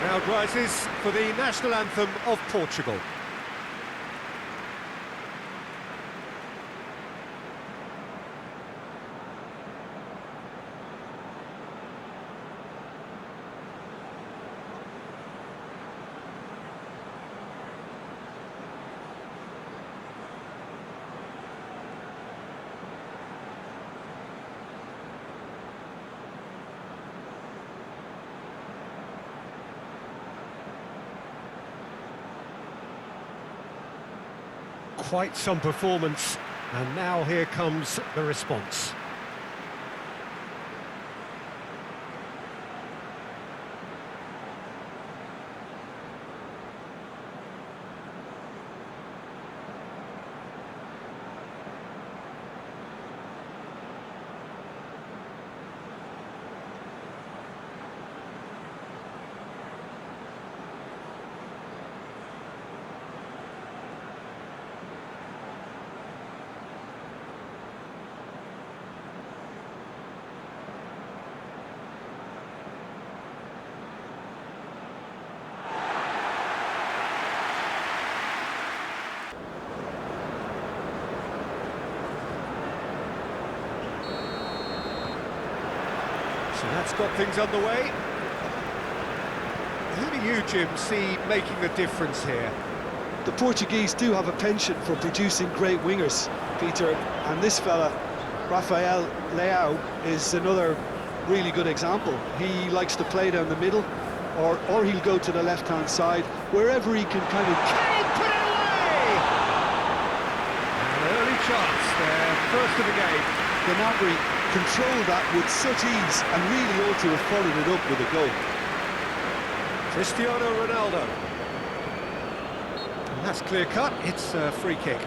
Crowd rises for the national anthem of Portugal. Quite some performance, and now here comes the response. So that's got things underway. Who do you, Jim, see making the difference here? The Portuguese do have a penchant for producing great wingers, Peter, and this fella, Rafael Leao, is another really good example. He likes to play down the middle, or he'll go to the left-hand side, wherever he can kind of... Can he put it away? An early chance there, first of the game. Gnabry controlled that with such ease and really ought to have followed it up with a goal. Cristiano Ronaldo. And that's clear cut, it's a free kick.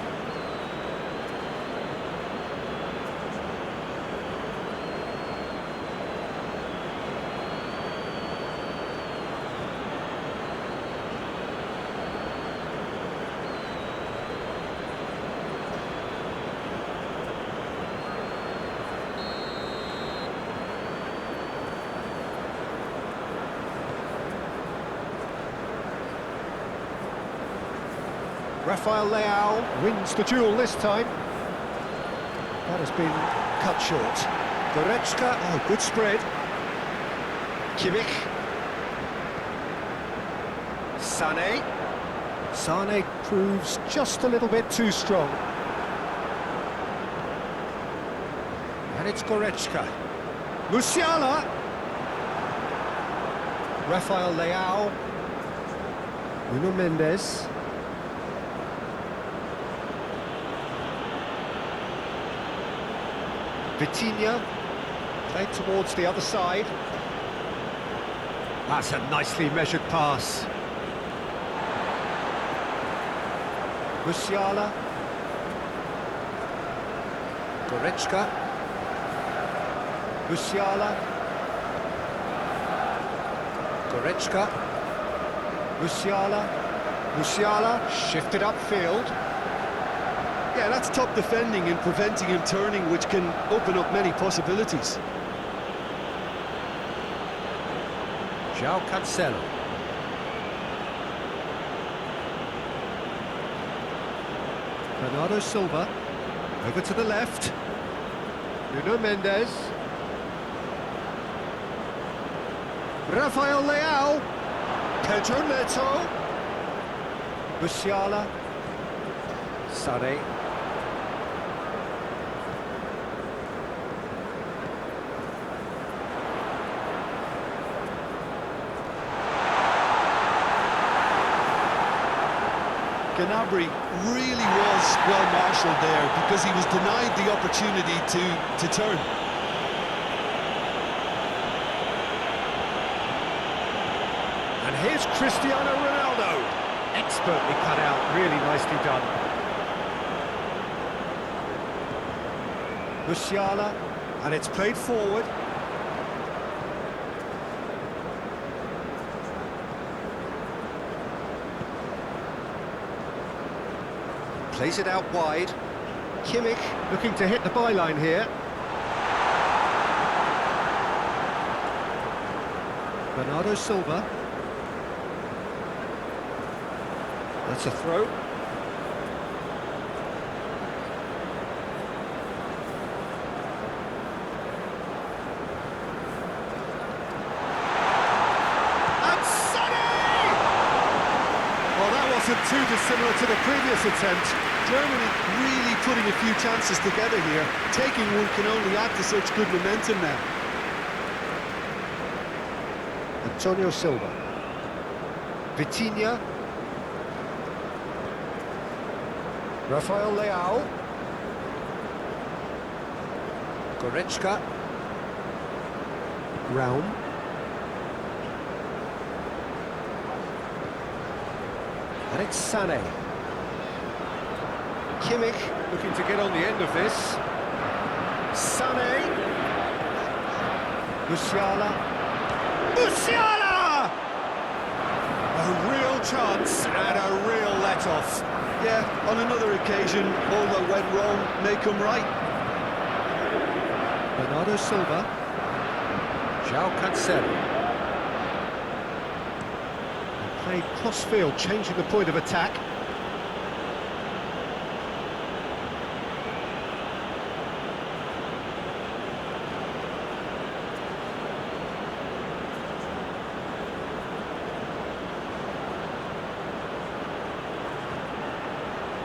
Rafael Leao wins the duel this time. That has been cut short. Goretzka, oh, good spread. Kimmich. Sané. Sané proves just a little bit too strong. And it's Goretzka. Musiala. Rafael Leao. Nuno Mendes. Vitinha, played towards the other side. That's a nicely measured pass. Musiala. Goretzka. Musiala. Goretzka. Musiala. Musiala, shifted upfield. Yeah, that's top defending and preventing him turning, which can open up many possibilities. João Cancelo. Bernardo Silva. Over to the left. Nuno Mendes. Rafael Leao. Pedro Neto. Musiala. Sané. Gnabry really was well marshalled there because he was denied the opportunity to turn. And here's Cristiano Ronaldo. Expertly cut out, really nicely done. Musiala, and it's played forward. Plays it out wide. Kimmich looking to hit the byline here. Bernardo Silva. That's a throw. Wasn't too dissimilar to the previous attempt. Germany really putting a few chances together here. Taking one can only add to such good momentum now. Antonio Silva. Vitinha. Rafael Leao. Goretzka. Raum. And it's Sané. Kimmich looking to get on the end of this. Sané. Musiala. Musiala! A real chance and a real let-off. Yeah, on another occasion, all that went wrong may come right. Bernardo Silva. João Cancelo. Played cross-field, changing the point of attack.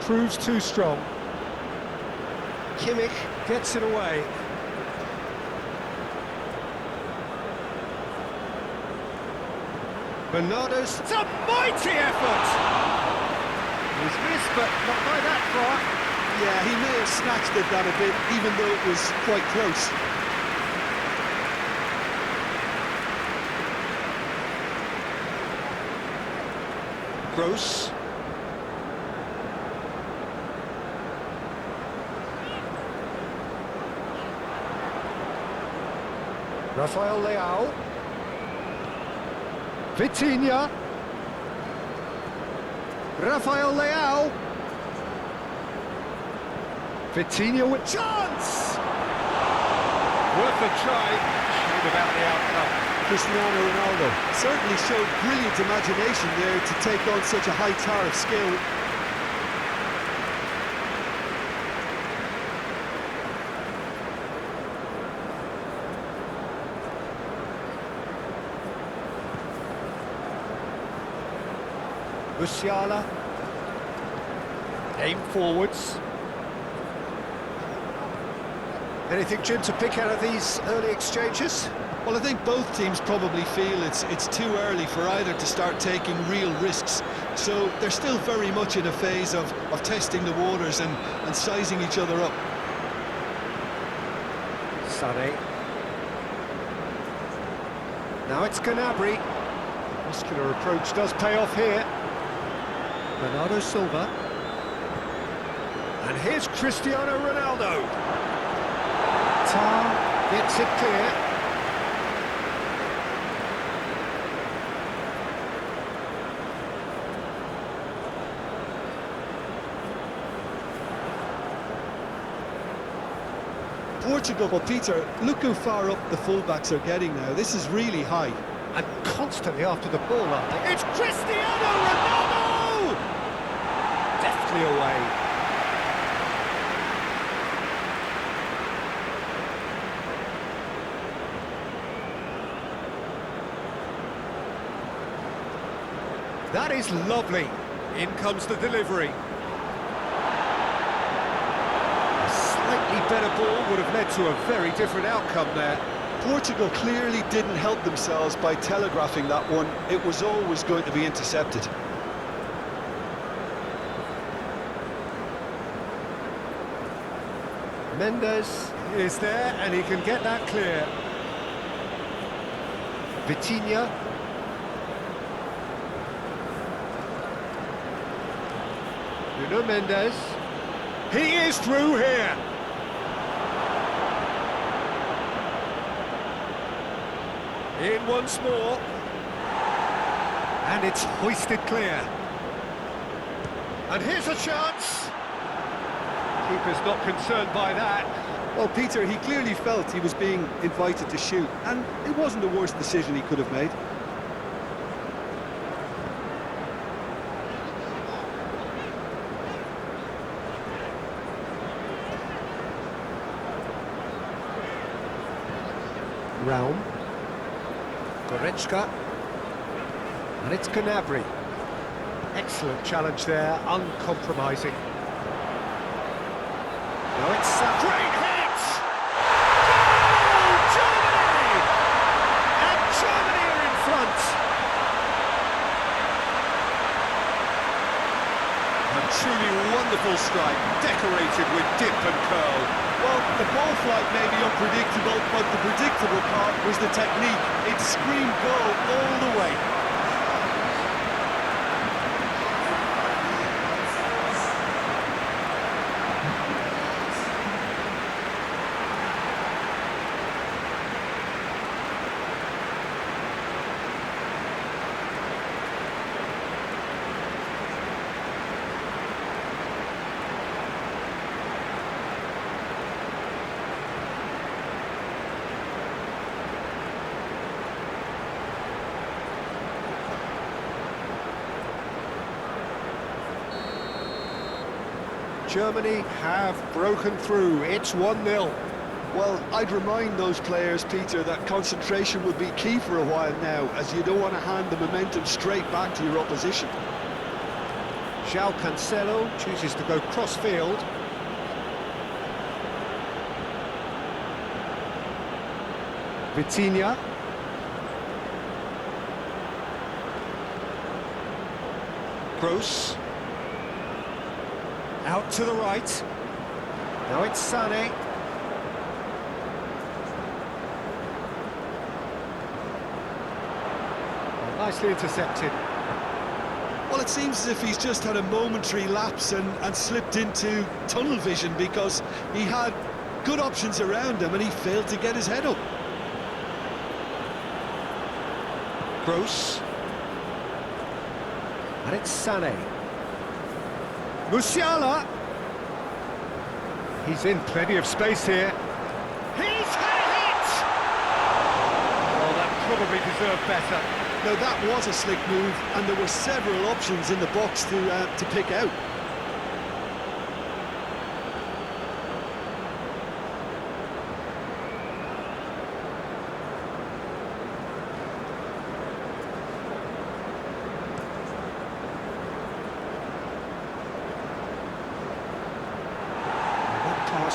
Proves too strong. Kimmich gets it away. Bernardo's... It's a mighty effort! He's missed, but not by that far. Yeah, he may have snatched at that a bit, even though it was quite close. Gross. Rafael Leao. Vitinha. Rafael Leao. Vitinha with chance! Worth a try. Shame about the outcome. Cristiano Ronaldo certainly showed brilliant imagination there to take on such a high tower of skill. Musiala. Aim forwards. Anything, Jim, to pick out of these early exchanges? Well, I think both teams probably feel it's too early for either to start taking real risks. So they're still very much in a phase of testing the waters and sizing each other up. Sané. Now it's Gnabry. Muscular approach does pay off here. Bernardo Silva. And here's Cristiano Ronaldo. Tar gets it clear. Portugal, well, Peter, look how far up the fullbacks are getting now. This is really high. And constantly after the ball, aren't they? It's Cristiano Ronaldo! Deftly away. That is lovely. In comes the delivery. A slightly better ball would have led to a very different outcome there. Portugal clearly didn't help themselves by telegraphing that one. It was always going to be intercepted. Mendes is there and he can get that clear. Vitinha. Nuno Mendes. He is through here. In once more. And it's hoisted clear. And here's a chance. Keeper's not concerned by that. Well, Peter, he clearly felt he was being invited to shoot, and it wasn't the worst decision he could have made. Raum. Goretzka. And it's Gnabry. Excellent challenge there, uncompromising. Now it's a great hit! Goal! Germany! And Germany are in front! A truly wonderful strike, decorated with dip and curl. Well, the ball flight may be unpredictable, but the predictable part was the technique. It screamed goal all the way. Germany have broken through. It's 1-0. Well, I'd remind those players, Peter, that concentration will be key for a while now, as you don't want to hand the momentum straight back to your opposition. João Cancelo chooses to go cross-field. Vitinha. Gross. Out to the right. Now it's Sané. Well, nicely intercepted. Well, it seems as if he's just had a momentary lapse and slipped into tunnel vision, because he had good options around him and he failed to get his head up. Gross. And it's Sané. Musiala. He's in plenty of space here. He's had a hit! Oh, that probably deserved better. Now, that was a slick move, and there were several options in the box to pick out.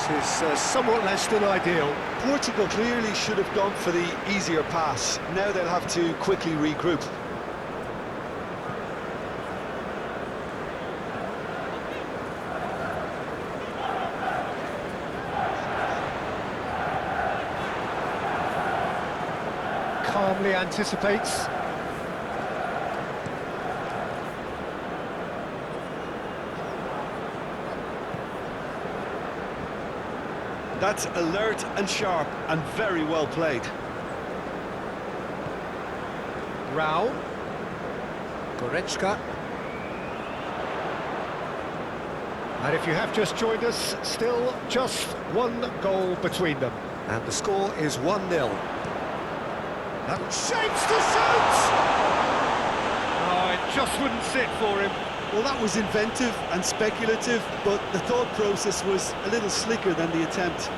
Is somewhat less than ideal. Portugal clearly should have gone for the easier pass. Now they'll have to quickly regroup. Calmly anticipates. That's alert and sharp and very well played. Raul. Goretzka. And if you have just joined us, still just one goal between them. And the score is 1-0. That shapes to shoot! Oh, it just wouldn't sit for him. Well, that was inventive and speculative, but the thought process was a little slicker than the attempt.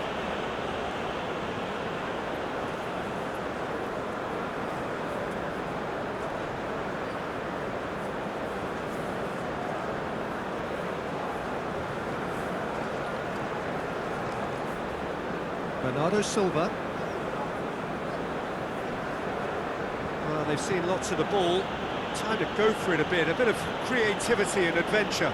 Bernardo Silva. Well, they've seen lots of the ball. Time to go for it a bit of creativity and adventure.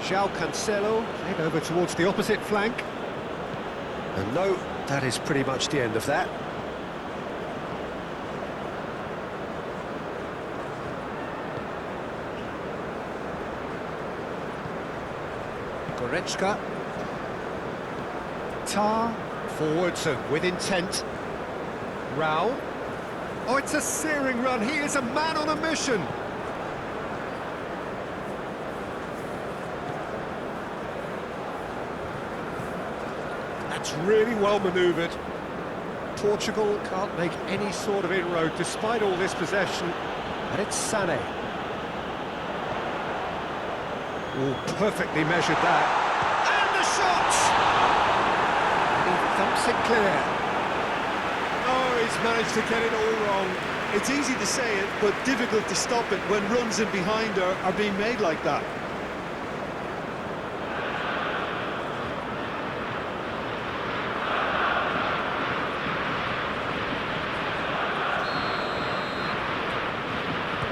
João Cancelo, played over towards the opposite flank. And no, that is pretty much the end of that. Goretzka. Tar. Forwards and with intent. Raul. Oh, it's a searing run. He is a man on a mission. That's really well manoeuvred. Portugal can't make any sort of inroad despite all this possession. And it's Sané. Oh, perfectly measured that. shot! And he thumps it clear. Oh, he's managed to get it all wrong. It's easy to say it, but difficult to stop it when runs in behind are being made like that.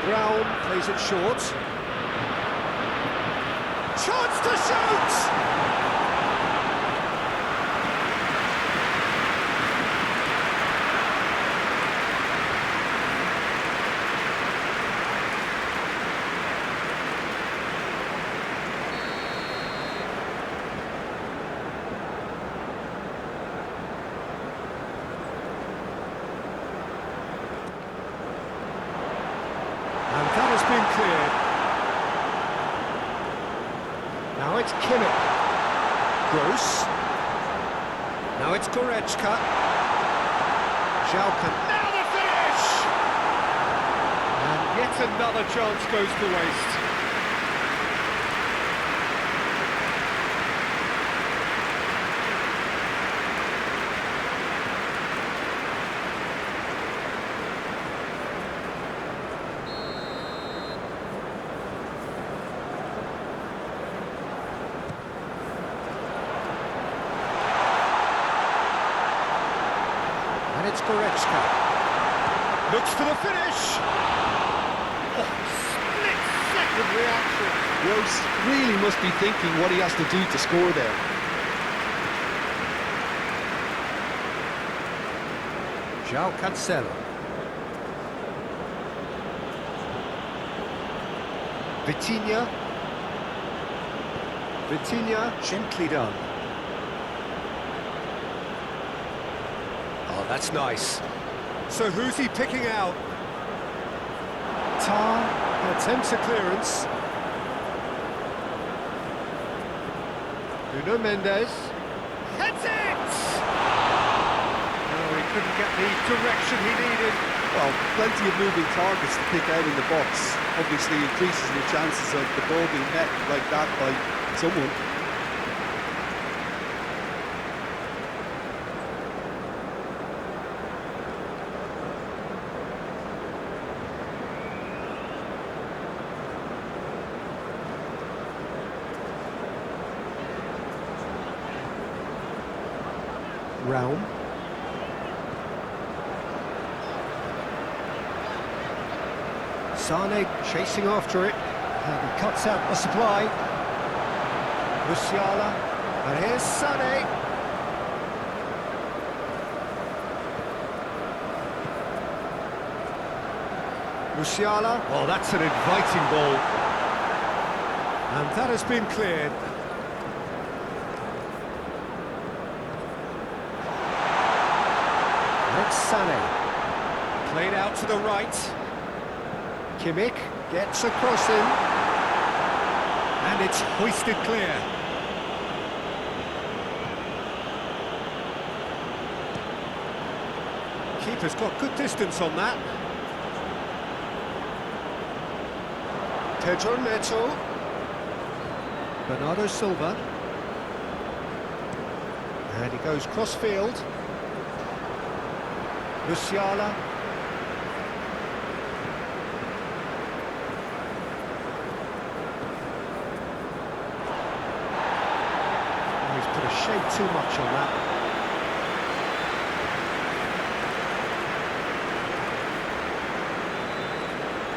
Brown plays it short. Chance to shoot! And that has been cleared. Now it's Kimmich. Gross. Now it's Goretzka. Schalke. Now the finish! And yet another chance goes to waste. And it's Goretzka. Looks for the finish. Oh, split-second reaction. Rose really must be thinking what he has to do to score there. João Cancelo. Vitinha. Vitinha, gently done. Oh, that's nice. So who's he picking out? Tar attempts a clearance. Nuno Mendes. Heads it! Oh, he couldn't get the direction he needed. Well, plenty of moving targets to pick out in the box. Obviously increases your chances of the ball being met like that by someone. Realm. Sane chasing after it, and he cuts out the supply. Musiala, and here's Sane. Musiala, oh, that's an inviting ball. And that has been cleared. It's Sane. Played out to the right. Kimmich gets a cross in. And it's hoisted clear. Keeper's got good distance on that. Pedro Neto. Bernardo Silva. And he goes cross-field. Musiala. Oh, he's put a shade too much on that.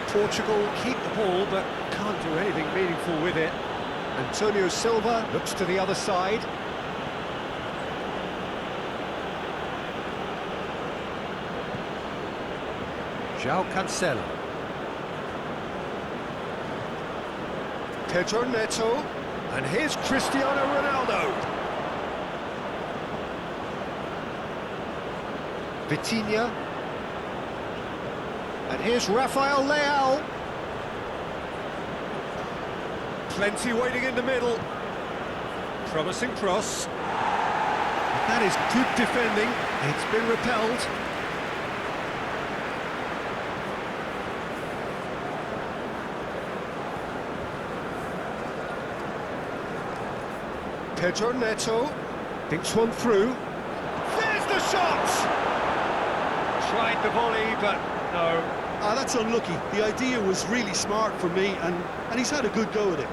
Portugal keep the ball, but can't do anything meaningful with it. Antonio Silva looks to the other side. João Cancelo. Pedro Neto. And here's Cristiano Ronaldo. Vitinha. And here's Rafael Leao. Plenty waiting in the middle. Promising cross. That is good defending. It's been repelled. Pedro Neto thinks one through. There's the shot! Tried the volley, but no. Ah, that's unlucky. The idea was really smart for me, and he's had a good go at it.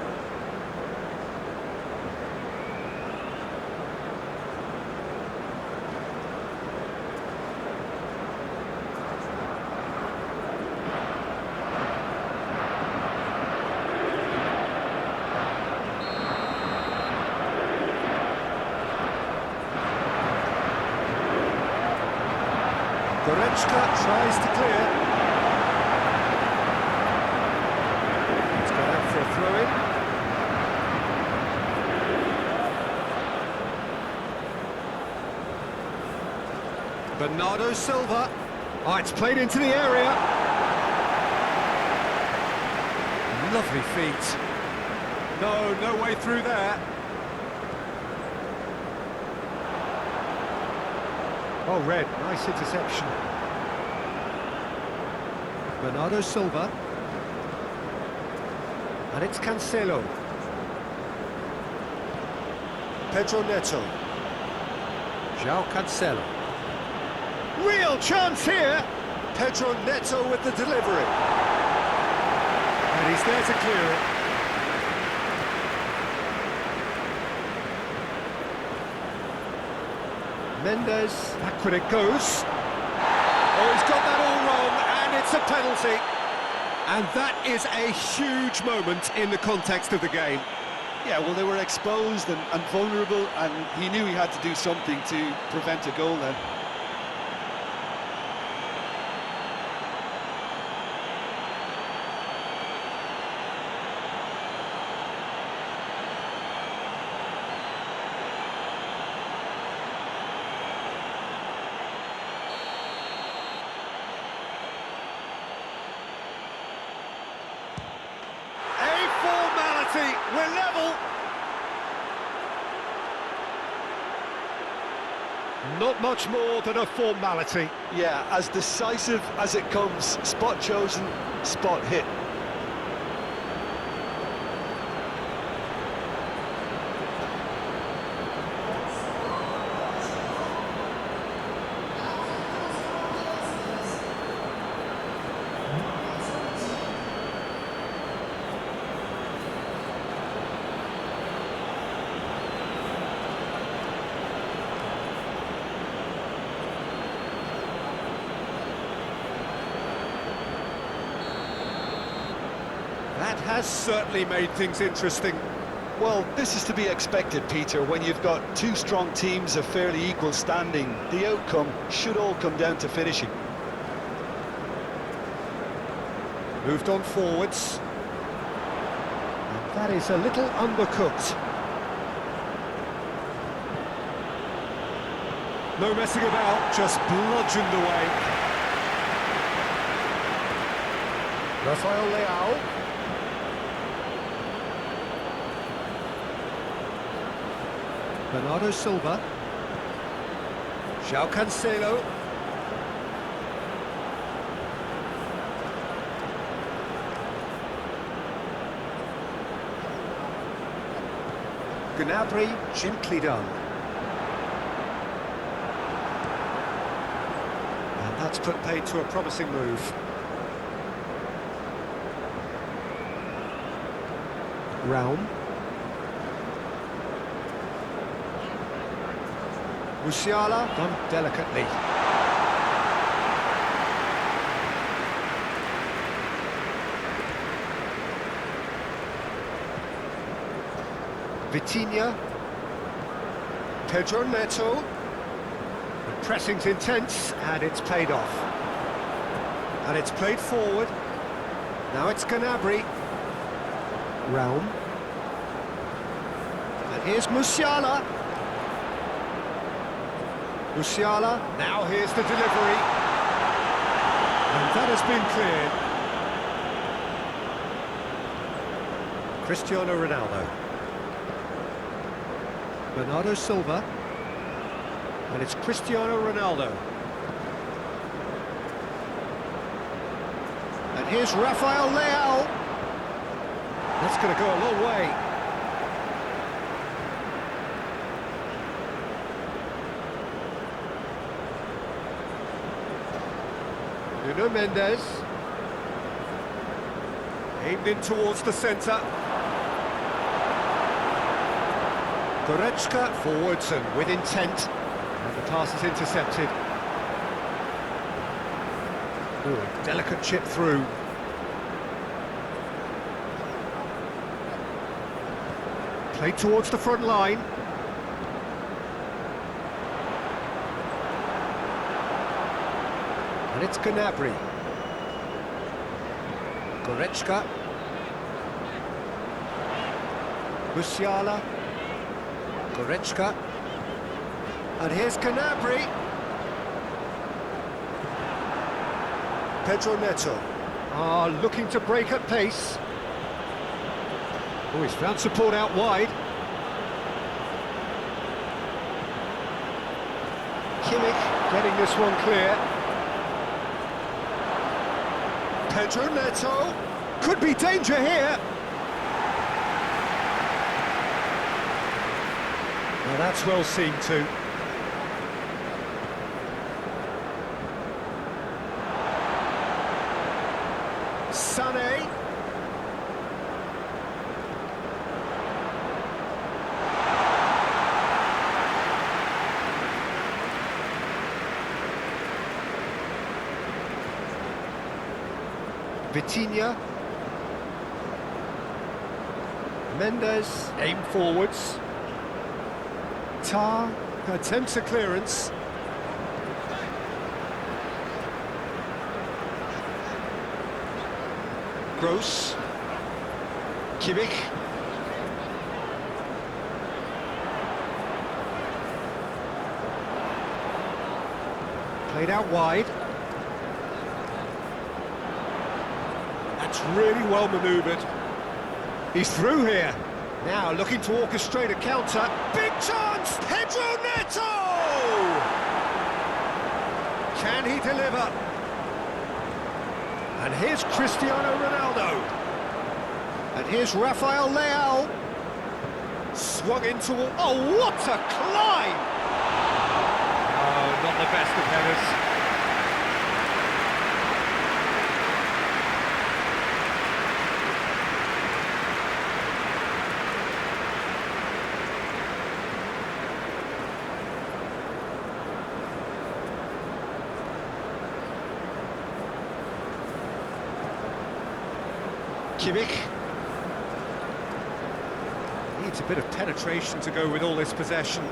Goretzka tries to clear. It's gone out for a throw-in. Bernardo Silva. Oh, it's played into the area. Lovely feet. No way through there. Oh, red, nice interception. Bernardo Silva. And it's Cancelo. Pedro Neto. João Cancelo. Real chance here! Pedro Neto with the delivery. And he's there to clear it. Mendes, back when it goes. Oh, he's got that all wrong, and it's a penalty. And that is a huge moment in the context of the game. Yeah, well, they were exposed and vulnerable, and he knew he had to do something to prevent a goal then. We're level. Not much more than a formality. Yeah, as decisive as it comes. Spot chosen, spot hit. That has certainly made things interesting. Well, this is to be expected, Peter, when you've got two strong teams of fairly equal standing. The outcome should all come down to finishing. Moved on forwards. And that is a little undercooked. No messing about, just bludgeoned away. Rafael Leao. Bernardo Silva. João Cancelo. Gnabry, gently done. And that's put paid to a promising move. Raum. Musiala, done delicately. Vitinha. Pedro Neto. The pressing's intense, and it's paid off. And it's played forward. Now it's Gnabry. Raum. And here's Musiala. Musiala, now here's the delivery. And that has been cleared. Cristiano Ronaldo. Bernardo Silva. And it's Cristiano Ronaldo. And here's Rafael Leao. That's going to go a long way. Nuno Mendes. Aimed in towards the centre. Goretzka forwards and with intent. And the pass is intercepted. Oh, delicate chip through. Played towards the front line. And it's Gnabry. Goretzka. Musiala. Goretzka. And here's Gnabry. Pedro Neto. Looking to break at pace. Oh, he's found support out wide. Kimmich getting this one clear. Pedro Neto. Could be danger here. Well, that's well seen too. Sané. Vitinha. Mendes, aim forwards. Tar attempts a clearance. Gross. Kimmich. Played out wide. That's really well manoeuvred. He's through here. Now looking to orchestrate a counter. Big chance! Pedro Neto! Can he deliver? And here's Cristiano Ronaldo. And here's Rafael Leao. Swung into... Oh, what a climb! Oh, not the best of headers. Kimmich. Needs a bit of penetration to go with all this possession.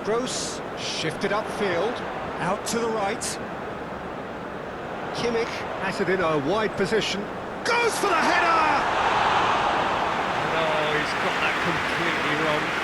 Gross, shifted upfield, out to the right. Kimmich has it in a wide position. Goes for the header! No, he's got that completely wrong.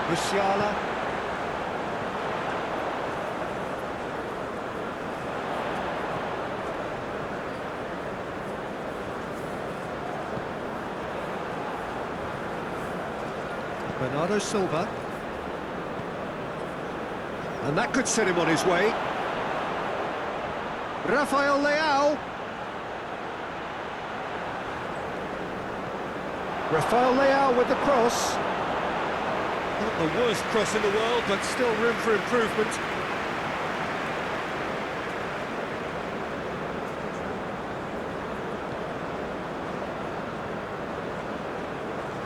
Musiala. Bernardo Silva. And that could set him on his way. Rafael Leao. Rafael Leao with the cross. Not the worst cross in the world, but still room for improvement.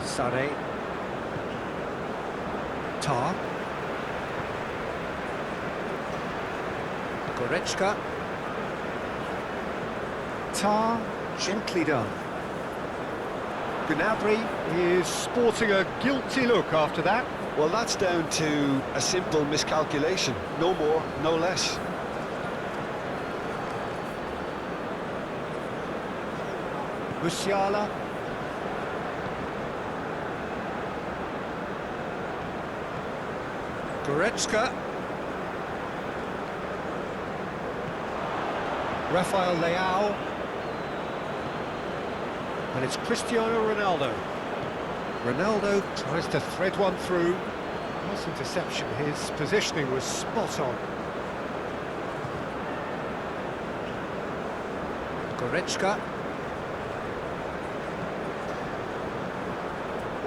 Sané. Tar. Goretzka. Tar, gently done. Gnabry is sporting a guilty look after that. Well, that's down to a simple miscalculation. No more, no less. Musiala. Goretzka. Rafael Leao. And it's Cristiano Ronaldo. Ronaldo tries to thread one through. Nice interception, his positioning was spot on. Goretzka.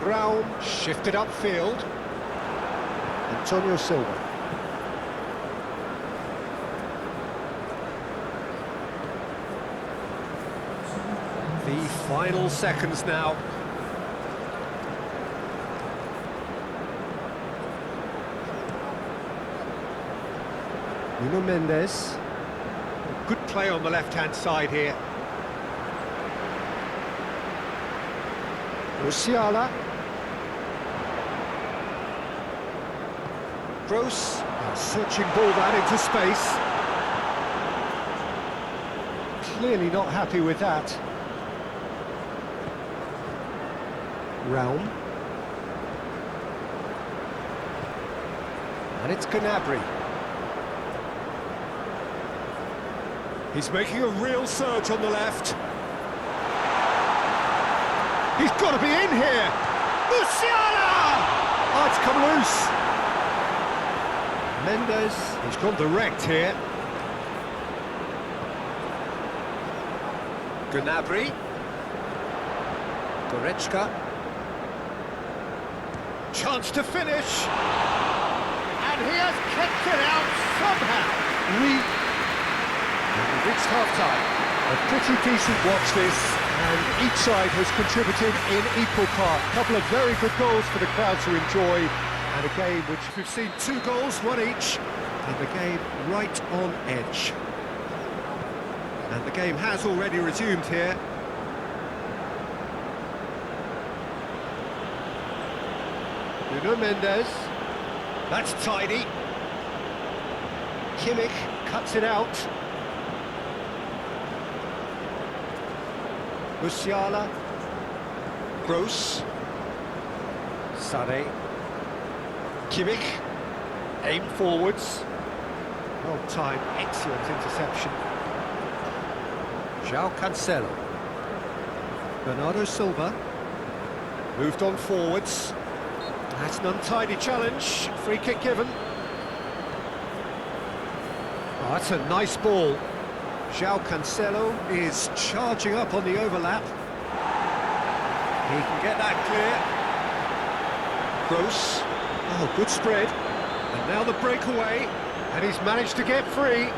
Raum shifted upfield. Antonio Silva. The final seconds now. Nuno Mendes. Good play on the left-hand side here. Musiala. Gross, searching ball that into space. Clearly not happy with that. Raum. And it's Gnabry. He's making a real surge on the left. He's got to be in here! Musiala! Oh, it's come loose. Mendes, he's gone direct here. Gnabry. Goretzka. Chance to finish. And he has kept it out somehow. And we've reached half-time. A pretty decent watch this, and each side has contributed in equal part. A couple of very good goals for the crowd to enjoy, and a game which we've seen 2 goals, 1 each, and the game right on edge. And the game has already resumed here. Nuno Mendes, that's tidy. Kimmich cuts it out. Musiala, Gross, Sade, Kimmich, aim forwards, well timed, excellent interception. João Cancelo, Bernardo Silva, moved on forwards, that's an untidy challenge, free kick given. Oh, that's a nice ball. João Cancelo is charging up on the overlap. He can get that clear. Gross. Oh, good spread. And now the breakaway. And he's managed to get free.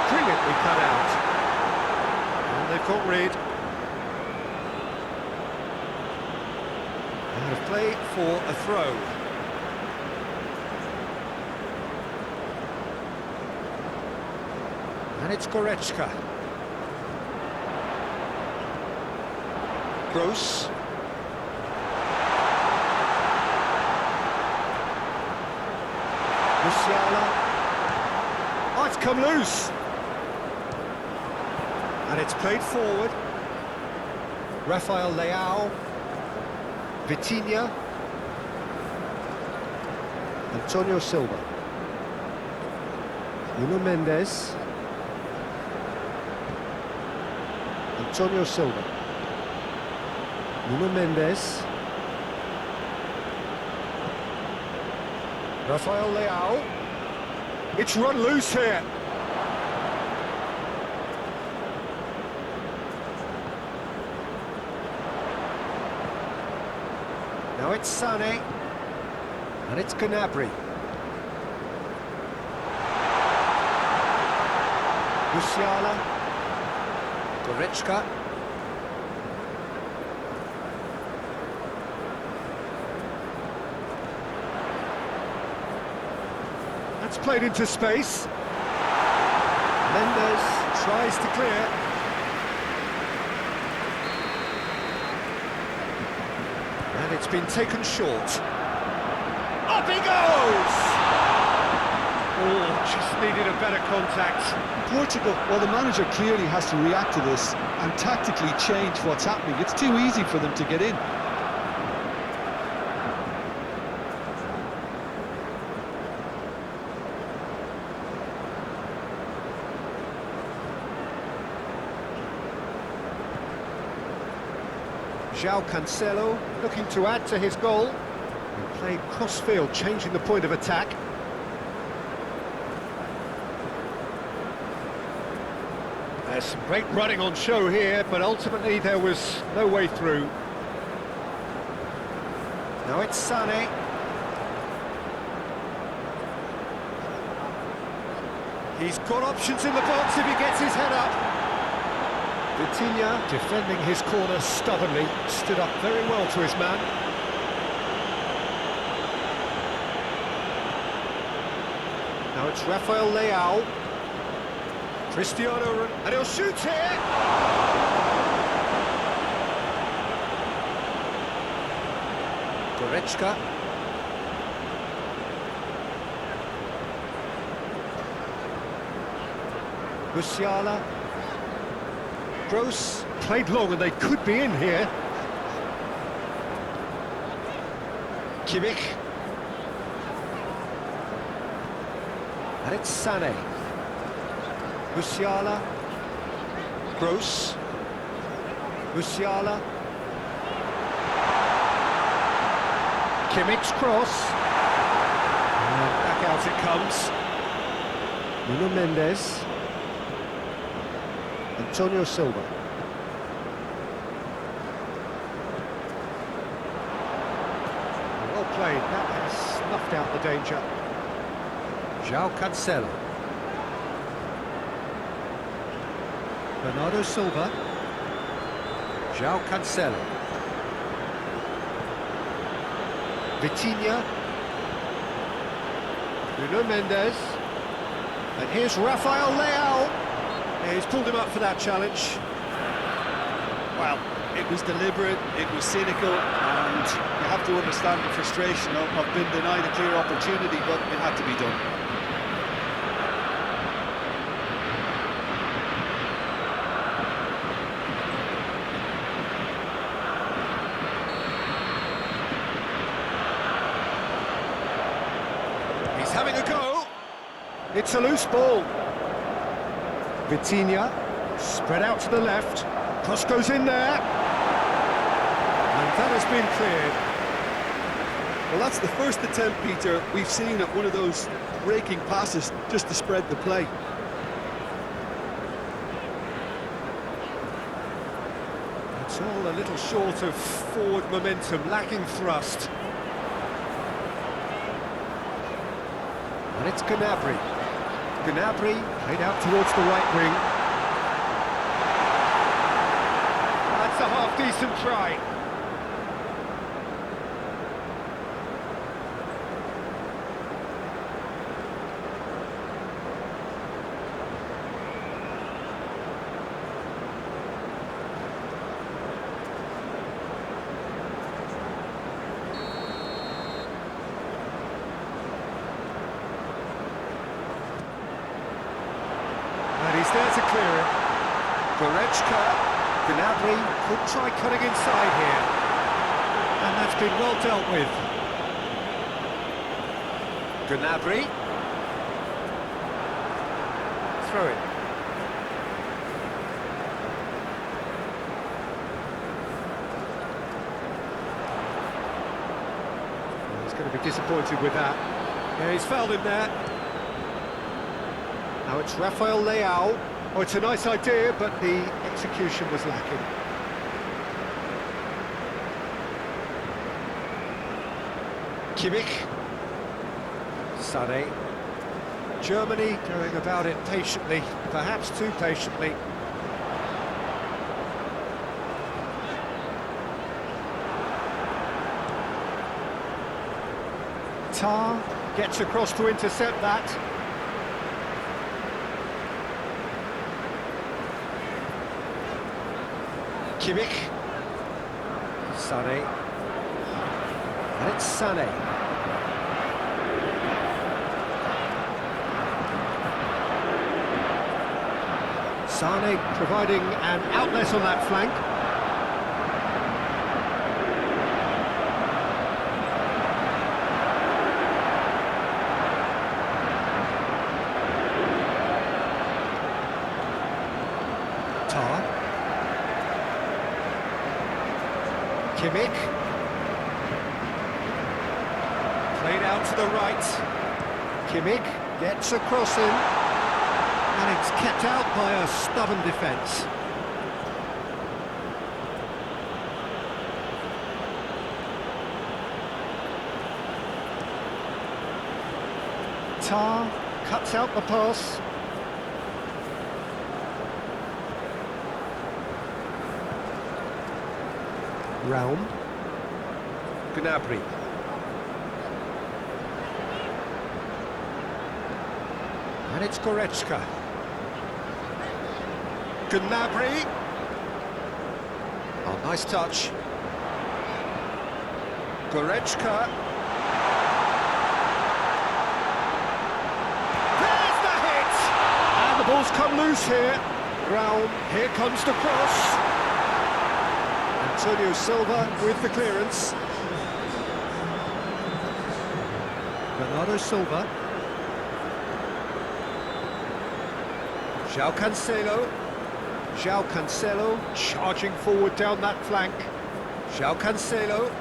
Brilliantly cut out. And they've got rid. Out of play for a throw. And it's Goretzka. Gross. Musiala. Oh, it's come loose. And it's played forward. Rafael Leao. Vitinha. Antonio Silva. Nuno Mendes. Antonio Silva. Nuno Mendes. Rafael Leao. It's run loose here. Now it's Sané. And it's Gnabry. Musiala. Goretzka. That's played into space. Mendes tries to clear. And it's been taken short. Up he goes! Oh, just needed a better contact. Portugal, well, the manager clearly has to react to this and tactically change what's happening. It's too easy for them to get in. João Cancelo looking to add to his goal. They played cross-field, changing the point of attack. There's some great running on show here, but ultimately there was no way through. Now it's Sané. He's got options in the box if he gets his head up. Vitinha, defending his corner stubbornly, stood up very well to his man. Now it's Rafael Leao. Cristiano, and he'll shoot here! Goretzka. Musiala. Gross played long and they could be in here. Kimmich. And it's Sané. Musiala. Gross. Musiala. Kimmich's cross. And back out it comes. Nuno Mendes. Antonio Silva. Well played, that has snuffed out the danger. João Cancelo. Bernardo Silva. João Cancelo. Vitinha. Nuno Mendes. And here's Rafael Leao. He's pulled him up for that challenge. Well, it was deliberate, it was cynical, and you have to understand the frustration of being denied a clear opportunity, but it had to be done. He's having a go. It's a loose ball. Vitinha, spread out to the left, cross goes in there, and that has been cleared. Well, that's the first attempt, Peter, we've seen at one of those raking passes just to spread the play. It's all a little short of forward momentum, lacking thrust. And it's Gnabry. Gnabry played out towards the right wing. That's a half-decent try. He's there to clear it. Goretzka, Gnabry could try cutting inside here. And that's been well dealt with. Gnabry. Throw it. He's going to be disappointed with that. Yeah, he's fouled him there. Now it's Rafael Leao. Oh, it's a nice idea, but the execution was lacking. Kimmich. Sané. Germany going about it patiently, perhaps too patiently. Tar gets across to intercept that. Kimmich. Sané. And it's Sané. Sané providing an outlet on that flank. Tar. Kimmich. out to the right. Kimmich gets a cross in, and it's kept out by a stubborn defence. Tar cuts out the pass. Round. Gnabry. And it's Goretzka. Gnabry. Oh, nice touch. Goretzka. There's the hit! And the ball's come loose here. Round. Here comes the cross. Antonio Silva with the clearance. Bernardo Silva. João Cancelo. João Cancelo charging forward down that flank. João Cancelo.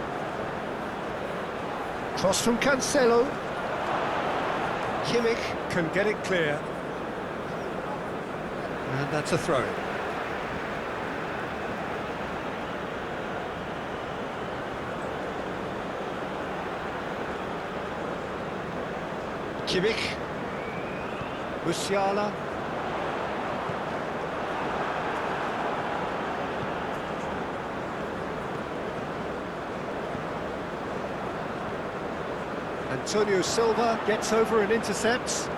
Cross from Cancelo. Kimmich can get it clear. And that's a throw. Kimmich. Musiala. Antonio Silva gets over and intercepts.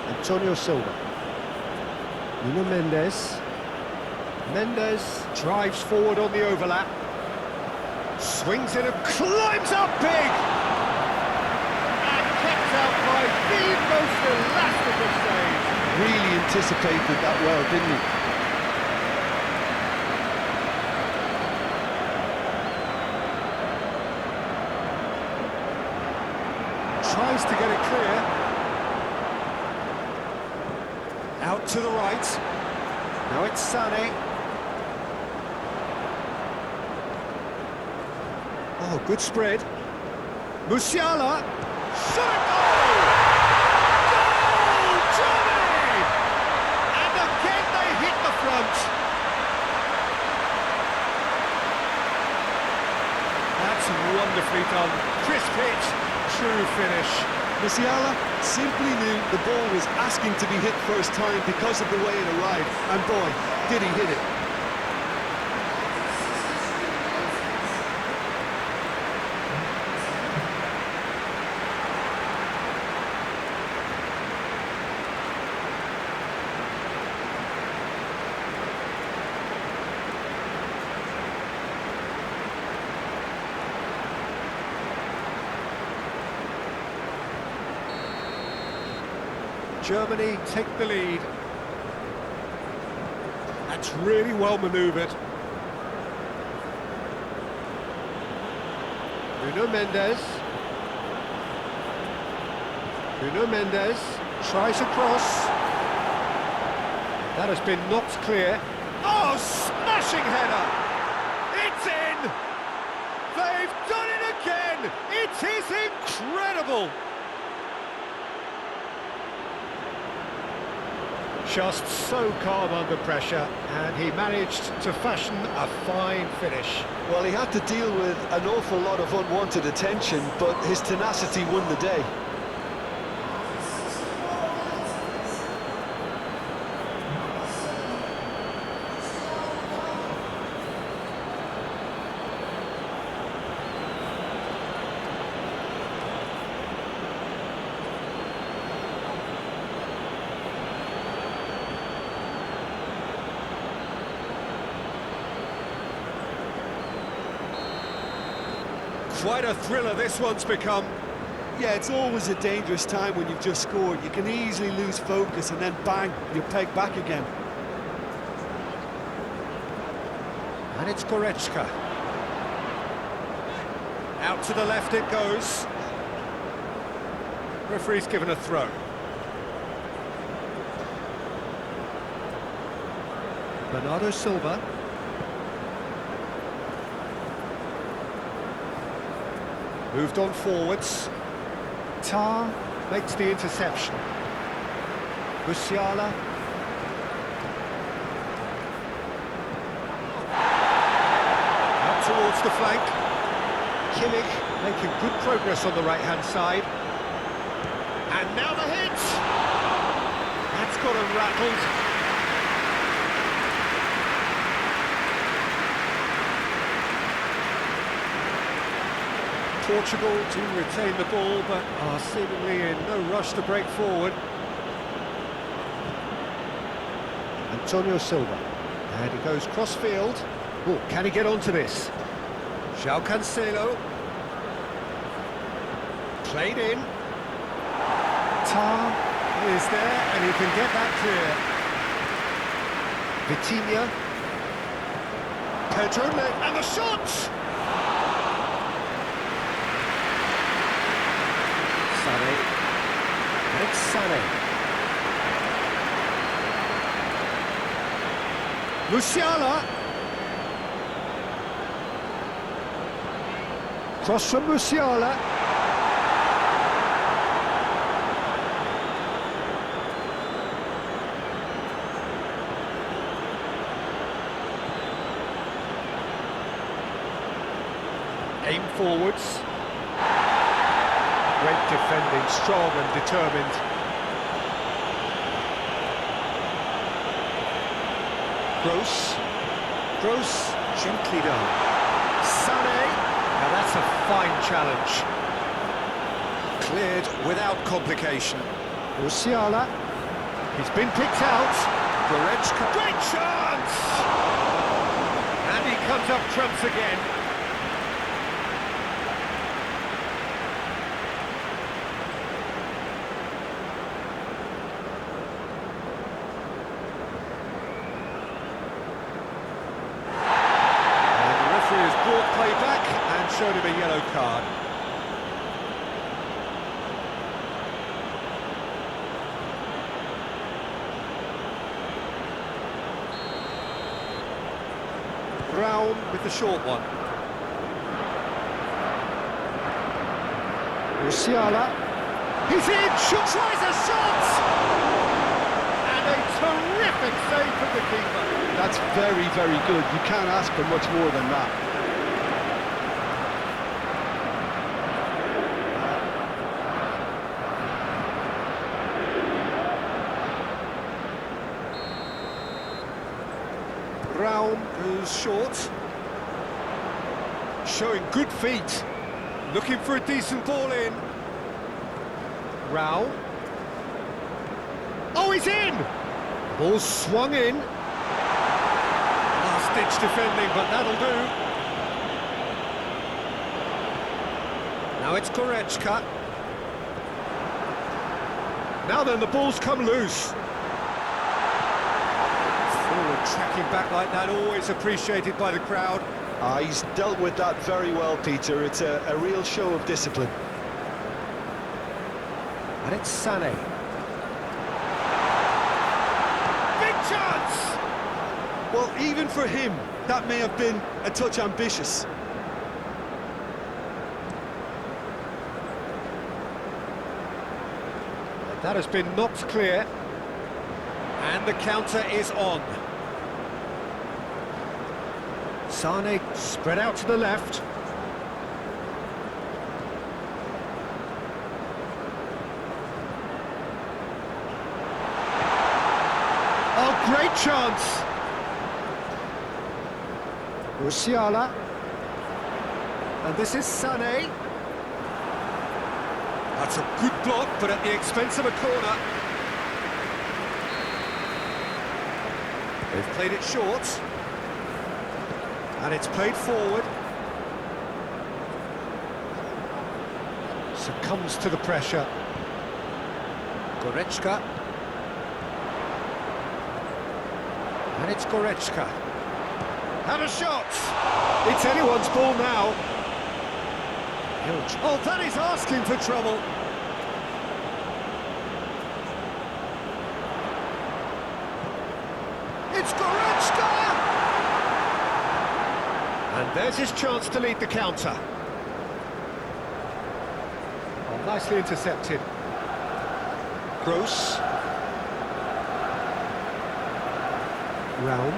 Antonio Silva. Nuno Mendes. Mendes drives forward on the overlap. Swings it and climbs up big! And kept out by the most elastic of saves. Really anticipated that well, didn't he? Tries to get it clear. Out to the right. Now it's Sané. Oh, good spread. Musiala. Shot a goal! Goal, Germany! And again they hit the front. That's wonderfully done. Crisp hit, true finish. Musiala simply knew the ball was asking to be hit first time because of the way it arrived, and boy, did he hit it. Germany take the lead. That's really well manoeuvred. Nuno Mendes. Nuno Mendes tries a cross. That has been knocked clear. Oh, smashing header! It's in! They've done it again! It is incredible! Just so calm under pressure, and he managed to fashion a fine finish. Well, he had to deal with an awful lot of unwanted attention, but his tenacity won the day. Quite a thriller this one's become. Yeah, it's always a dangerous time when you've just scored. You can easily lose focus and then bang, you're pegged back again. And it's Goretzka. Out to the left it goes. Referee's given a throw. Bernardo Silva. Moved on forwards. Tar makes the interception. Musiala. Out towards the flank. Kimmich making good progress on the right-hand side. And now the hit! That's got him rattled. Portugal do retain the ball, but are seemingly in no rush to break forward. Antonio Silva, and he goes cross-field. Oh, can he get onto this? João Cancelo. Played in. Tar is there, and he can get that clear. Vitinha. Pedro, and the shot! Sané. It's Sané. Musiala. Cross from Musiala. Aim forwards. Great defending, strong and determined. Gross, gently done. Sané, now that's a fine challenge. Cleared without complication. Musiala, he's been picked out. Goretzka, great chance! And he comes up trumps again. Play back and showed him a yellow card. Brown with the short one. Musiala. He's in! Tries a shot! And a terrific save from the keeper. That's very, very good. You can't ask for much more than that. Brown goes short, showing good feet, looking for a decent ball in. Rao. Oh, he's in! Ball swung in. Last-ditch defending, but that'll do. Now it's Goretzka. Now then, the ball's come loose. Tracking back like that, always appreciated by the crowd. He's dealt with that very well, Peter. It's a real show of discipline. And it's Sané. Big chance! Well, even for him, that may have been a touch ambitious. That has been knocked clear. And the counter is on. Sané spread out to the left. Oh, great chance! Musiala. And this is Sané. That's a good block, but at the expense of a corner. They've played it short. And it's played forward. Succumbs to the pressure. Goretzka. And it's Goretzka. And a shot! It's anyone's ball now. Oh, that is asking for trouble. It's Goretzka! There's his chance to lead the counter. Oh, nicely intercepted. Gross. Raum.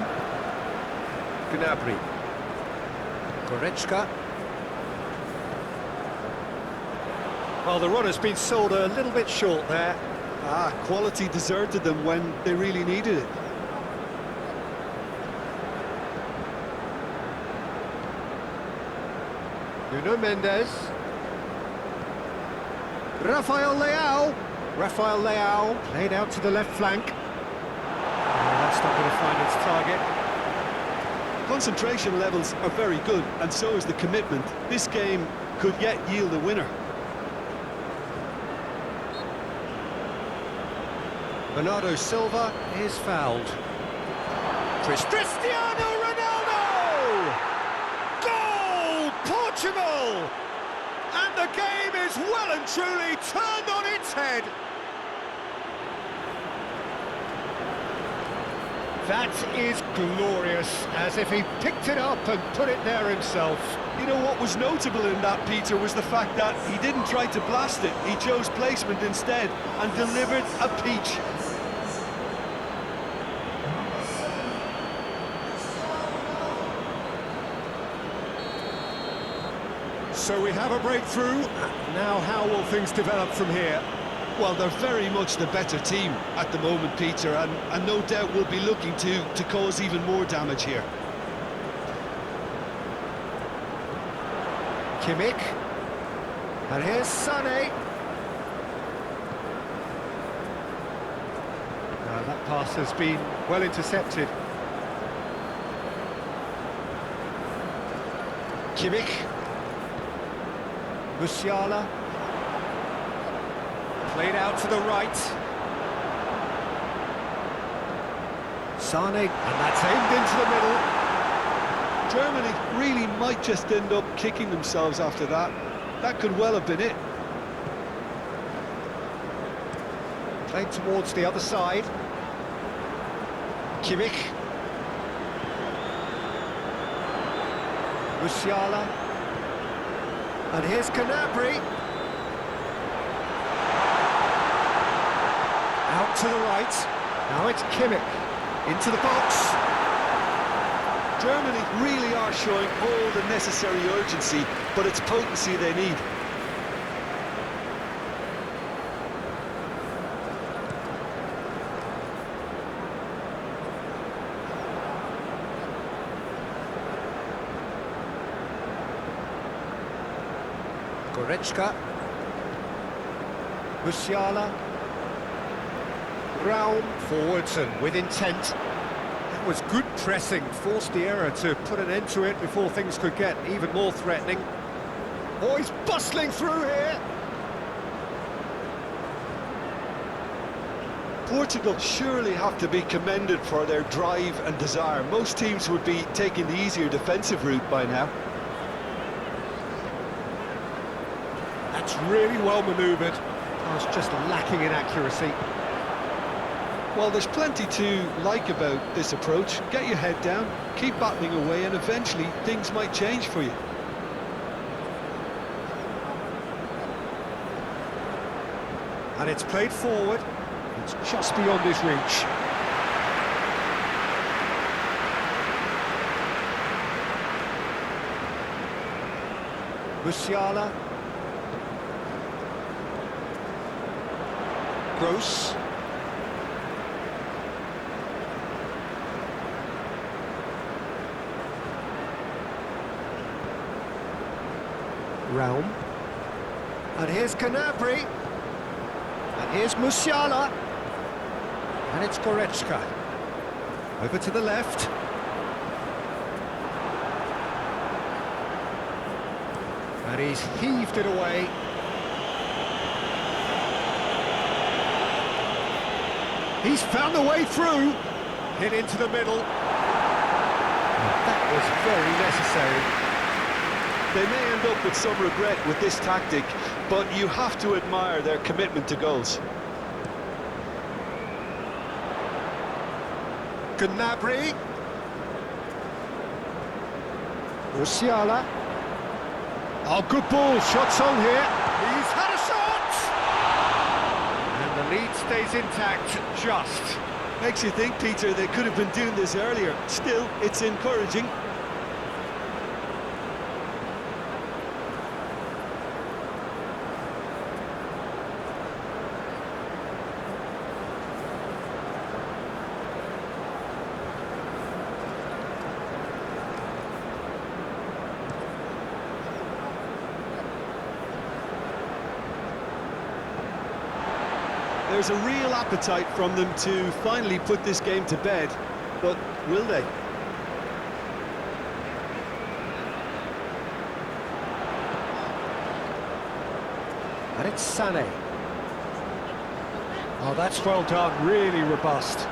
Gnabry. Goretzka. Well, the run has been sold a little bit short there. Quality deserted them when they really needed it. Nuno Mendes. Rafael Leao. Rafael Leao played out to the left flank. That's not going to find its target. Concentration levels are very good, and so is the commitment. This game could yet yield a winner. Bernardo Silva is fouled. Cristiano Ronaldo! Goal! Portugal! And the game is well and truly turned on its head. That is glorious, as if he picked it up and put it there himself. You know, what was notable in that, Peter, was the fact that he didn't try to blast it. He chose placement instead and delivered a peach. So we have a breakthrough. Now how will things develop from here? Well, they're very much the better team at the moment, Peter, and no doubt will be looking to cause even more damage here. Kimmich. And here's Sané. That pass has been well intercepted. Kimmich. Musiala. Played out to the right. Sané, and that's aimed into the middle. Germany really might just end up kicking themselves after that. That could well have been it. Played towards the other side. Kimmich. Musiala. And here's Gnabry. Out to the right. Now it's Kimmich. Into the box. Germany really are showing all the necessary urgency, but it's potency they need. Goretzka. Musiala. Raum forwards and with intent. That was good pressing, forced the error to put an end to it before things could get even more threatening. Oh, he's bustling through here. Portugal surely have to be commended for their drive and desire. Most teams would be taking the easier defensive route by now. That's really well manoeuvred. I was just lacking in accuracy. Well, there's plenty to like about this approach. Get your head down, keep battling away, and eventually things might change for you. And it's played forward. It's just beyond his reach. Musiala. Gross. Raum. And here's Gnabry. And here's Musiala. And it's Goretzka. Over to the left. And he's heaved it away. He's found the way through. Hit into the middle. That was very necessary. They may end up with some regret with this tactic, but you have to admire their commitment to goals. Gnabry. Musiala. Oh, good ball, shots on here. He's had a shot! And the lead stays intact, just. Makes you think, Peter, they could have been doing this earlier. Still, it's encouraging. There's a real appetite from them to finally put this game to bed, but will they? And it's Sané. Oh, that's well done, really robust.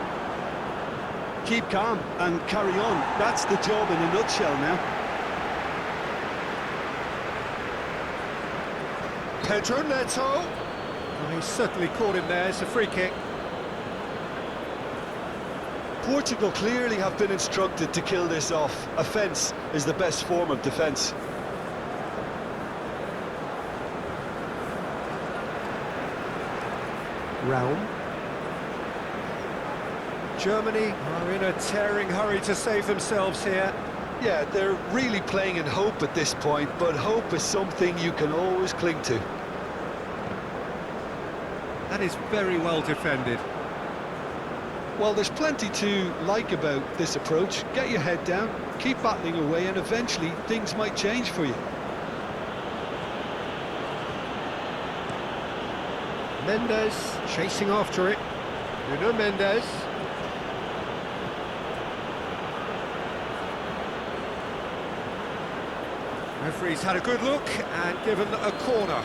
Keep calm and carry on. That's the job in a nutshell now. Pedro Neto. Oh, he's certainly caught him there. It's a free kick. Portugal clearly have been instructed to kill this off. Offence is the best form of defence. Raum. Germany are in a tearing hurry to save themselves here. Yeah, they're really playing in hope at this point, but hope is something you can always cling to. That is very well defended. Well, there's plenty to like about this approach. Get your head down, keep battling away, and eventually things might change for you. Mendes chasing after it. Nuno Mendes. Referee's had a good look and given a corner.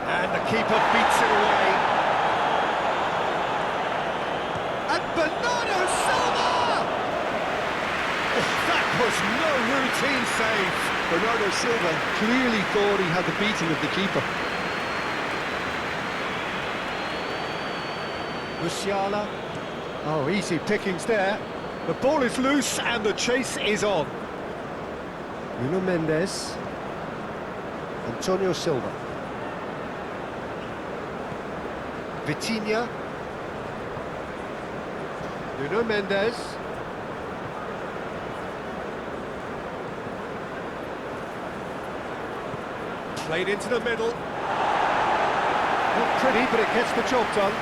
And the keeper beats it away. And Bernardo Silva! That was no routine save. Bernardo Silva clearly thought he had the beating of the keeper. Musiala. Oh, easy pickings there. The ball is loose and the chase is on. Nuno Mendes. Antonio Silva. Vitinha. Nuno Mendes. Played into the middle. Not pretty, but it gets the job done.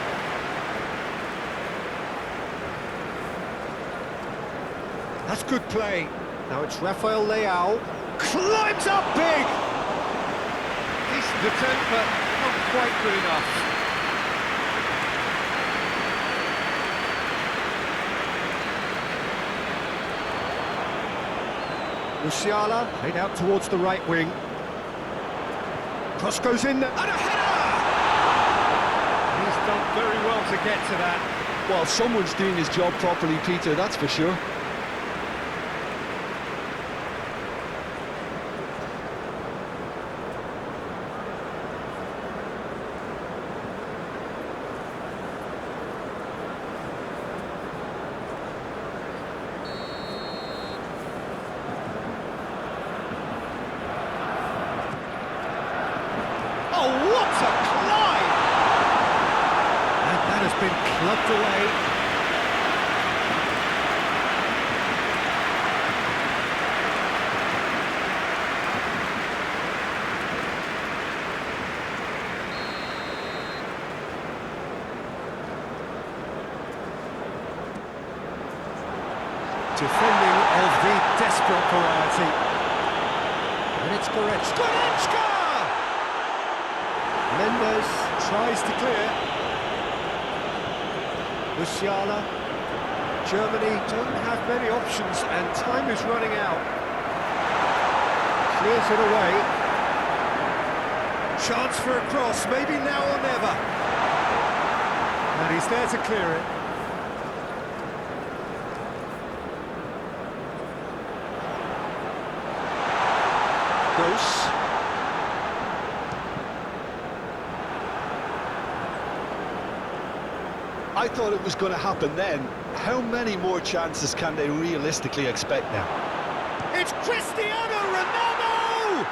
That's good play. Now it's Rafael Leao. Climbs up big! Decent attempt, but not quite good enough. Musiala, played out towards the right wing. Cross goes in there, and a header! He's done very well to get to that. Well, someone's doing his job properly, Peter, that's for sure. Oh, what a climb! And that has been clubbed away. Defending of the desperate variety. And it's Goretzka! Mendes tries to clear. Musiala. Germany don't have many options and time is running out. Clears it away. Chance for a cross, maybe now or never. And he's there to clear it. Gross. I thought it was going to happen then. How many more chances can they realistically expect now? It's Cristiano Ronaldo!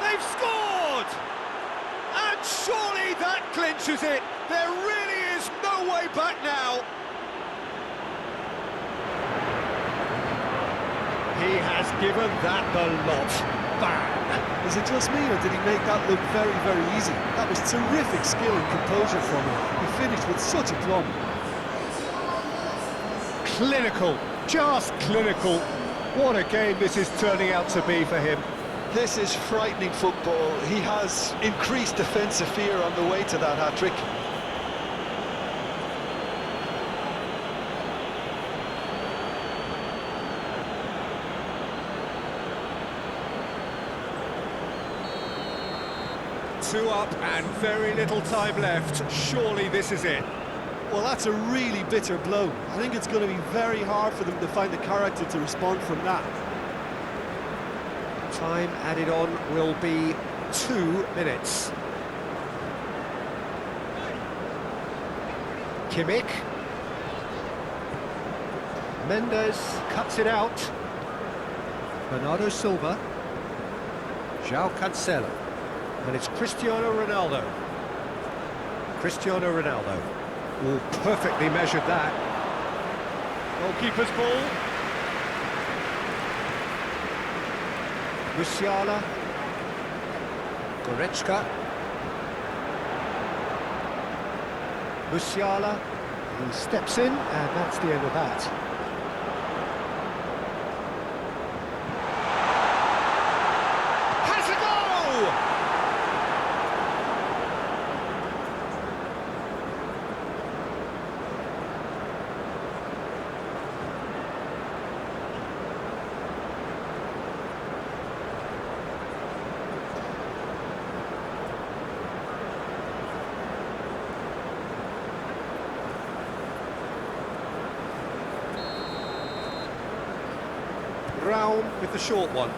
They've scored! And surely that clinches it. There really is no way back now. He has given that the lot. Bang! Is it just me, or did he make that look very, very easy? That was terrific skill and composure from him. He finished with such aplomb. Clinical, just clinical. What a game this is turning out to be for him. This is frightening football. He has increased defensive fear on the way to that hat-trick. Two up and very little time left. Surely this is it. Well, that's a really bitter blow. I think it's going to be very hard for them to find the character to respond from that. Time added on will be 2 minutes. Kimmich. Mendes cuts it out. Bernardo Silva. João Cancelo. And it's Cristiano Ronaldo. Cristiano Ronaldo. Oh, perfectly measured that. Goalkeeper's ball. Musiala. Goretzka. Musiala. He steps in, and that's the end of that. Brown with the short one.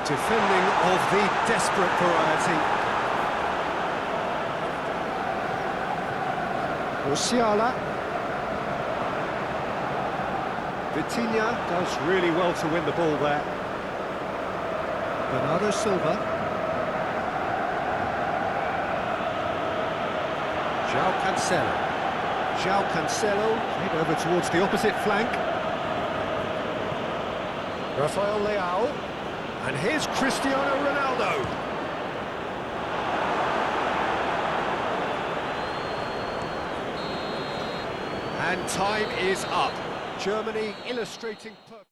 Defending of the desperate variety. Musiala. Vitinha does really well to win the ball there. Bernardo Silva. João Cancelo. João Cancelo head over towards the opposite flank. Rafael Leao, and here's Cristiano Ronaldo. And time is up. Germany illustrating perfect.